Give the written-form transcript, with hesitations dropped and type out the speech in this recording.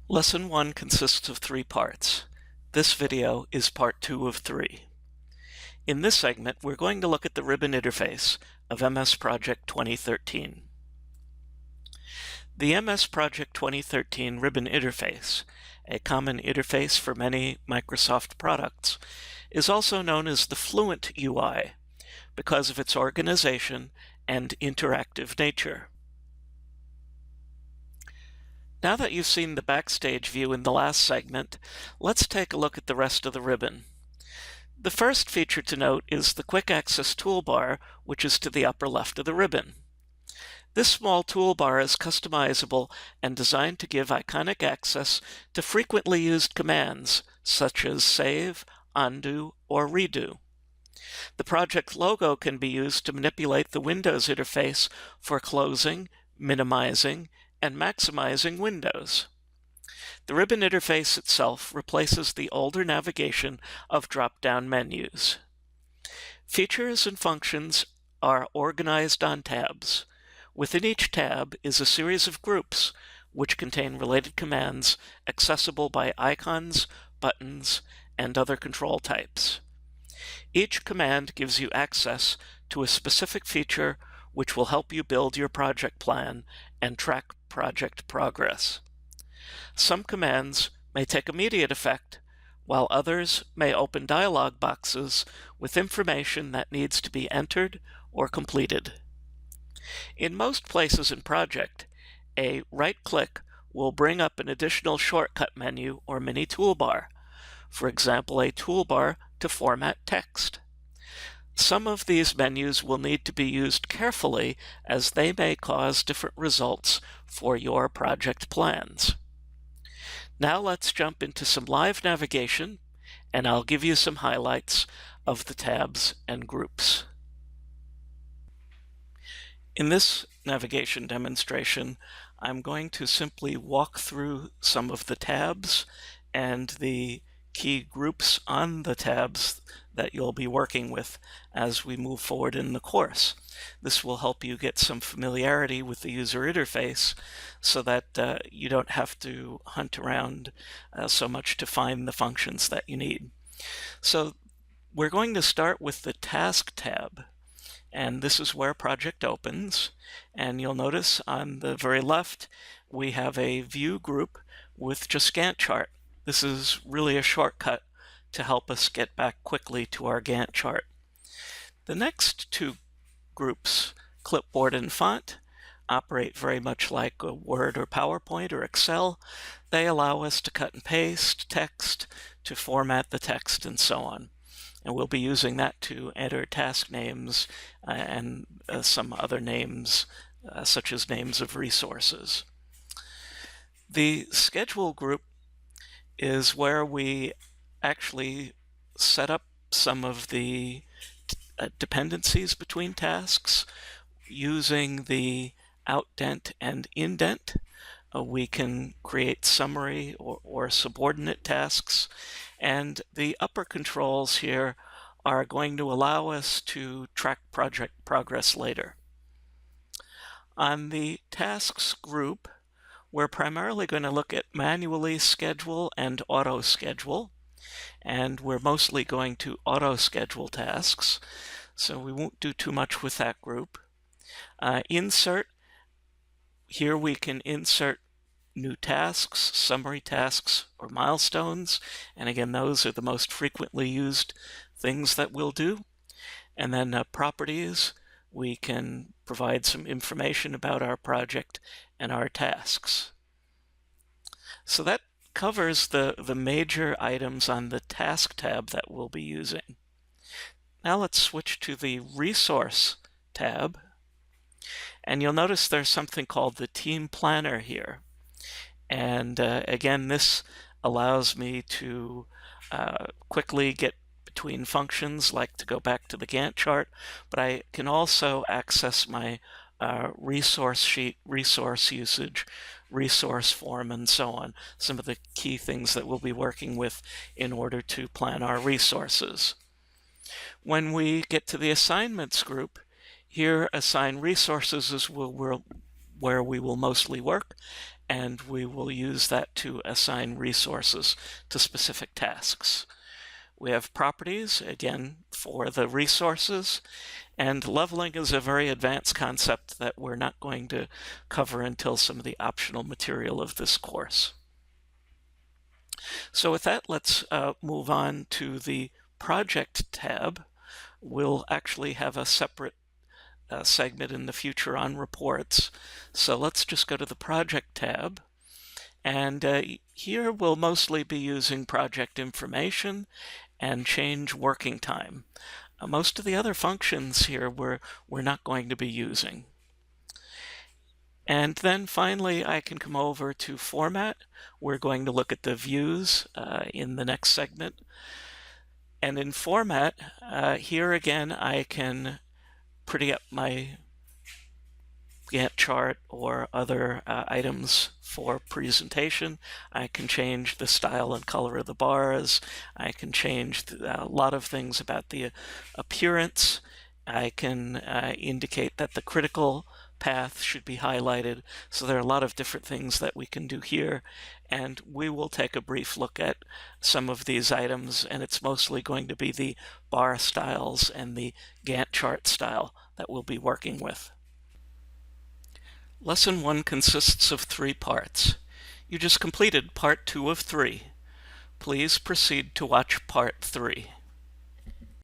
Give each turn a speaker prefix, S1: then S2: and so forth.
S1: Lesson 1 consists of 3 parts. This video is part 2 of 3. In this segment, we're going to look at the ribbon interface of MS Project 2013. The MS Project 2013 ribbon interface, a common interface for many Microsoft products, is also known as the Fluent UI because of its organization and interactive nature. Now that you've seen the backstage view in the last segment, let's take a look at the rest of the ribbon. The first feature to note is the Quick Access toolbar, which is to the upper left of the ribbon. This small toolbar is customizable and designed to give iconic access to frequently used commands, such as save, undo, or redo. The project logo can be used to manipulate the Windows interface for closing, minimizing, and maximizing windows. The ribbon interface itself replaces the older navigation of drop-down menus. Features and functions are organized on tabs. Within each tab is a series of groups which contain related commands accessible by icons, buttons, and other control types. Each command gives you access to a specific feature which will help you build your project plan and track project progress. Some commands may take immediate effect, while others may open dialog boxes with information that needs to be entered or completed. In most places in project, a right-click will bring up an additional shortcut menu or mini toolbar, for example, a toolbar to format text. Some of these menus will need to be used carefully as they may cause different results for your project plans. Now let's jump into some live navigation, and I'll give you some highlights of the tabs and groups. In this navigation demonstration, I'm going to simply walk through some of the tabs and the key groups on the tabs that you'll be working with as we move forward in the course. This will help you get some familiarity with the user interface so that you don't have to hunt around so much to find the functions that you need. So we're going to start with the Task tab, and this is where Project opens. And you'll notice on the very left we have a View group with just Gantt chart. This is really a shortcut to help us get back quickly to our Gantt chart. The next two groups, Clipboard and Font, operate very much like a Word or PowerPoint or Excel. They allow us to cut and paste text, to format the text, and so on. And we'll be using that to enter task names and some other names, such as names of resources. The Schedule group is where we actually set up some of the dependencies between tasks using the outdent and indent. We can create summary or subordinate tasks, and the upper controls here are going to allow us to track project progress later. On the tasks group, we're primarily going to look at manually schedule and auto schedule, and we're mostly going to auto schedule tasks, so we won't do too much with that group. Insert, here we can insert new tasks, summary tasks, or milestones, and again those are the most frequently used things that we'll do. And then properties, we can provide some information about our project and our tasks. So that covers the major items on the Task tab that we'll be using. Now let's switch to the Resource tab, and you'll notice there's something called the Team Planner here. And again, this allows me to quickly get between functions, like to go back to the Gantt chart, but I can also access my resource sheet, resource usage, resource form, and so on. Some of the key things that we'll be working with in order to plan our resources. When we get to the Assignments group, here Assign Resources is where we will mostly work, and we will use that to assign resources to specific tasks. We have properties, again, for the resources, and leveling is a very advanced concept that we're not going to cover until some of the optional material of this course. So with that, let's move on to the Project tab. We'll actually have a separate segment in the future on reports. So let's just go to the Project tab. And here we'll mostly be using project information and change working time. Most of the other functions here we're not going to be using. And then finally, I can come over to Format. We're going to look at the views in the next segment. And in Format, here again, I can pretty up my Gantt chart or other items for presentation. I can change the style and color of the bars. I can change a lot of things about the appearance. I can indicate that the critical path should be highlighted. So there are a lot of different things that we can do here, and we will take a brief look at some of these items, and it's mostly going to be the bar styles and the Gantt chart style that we'll be working with. Lesson 1 consists of 3 parts. You just completed part 2 of 3. Please proceed to watch part 3.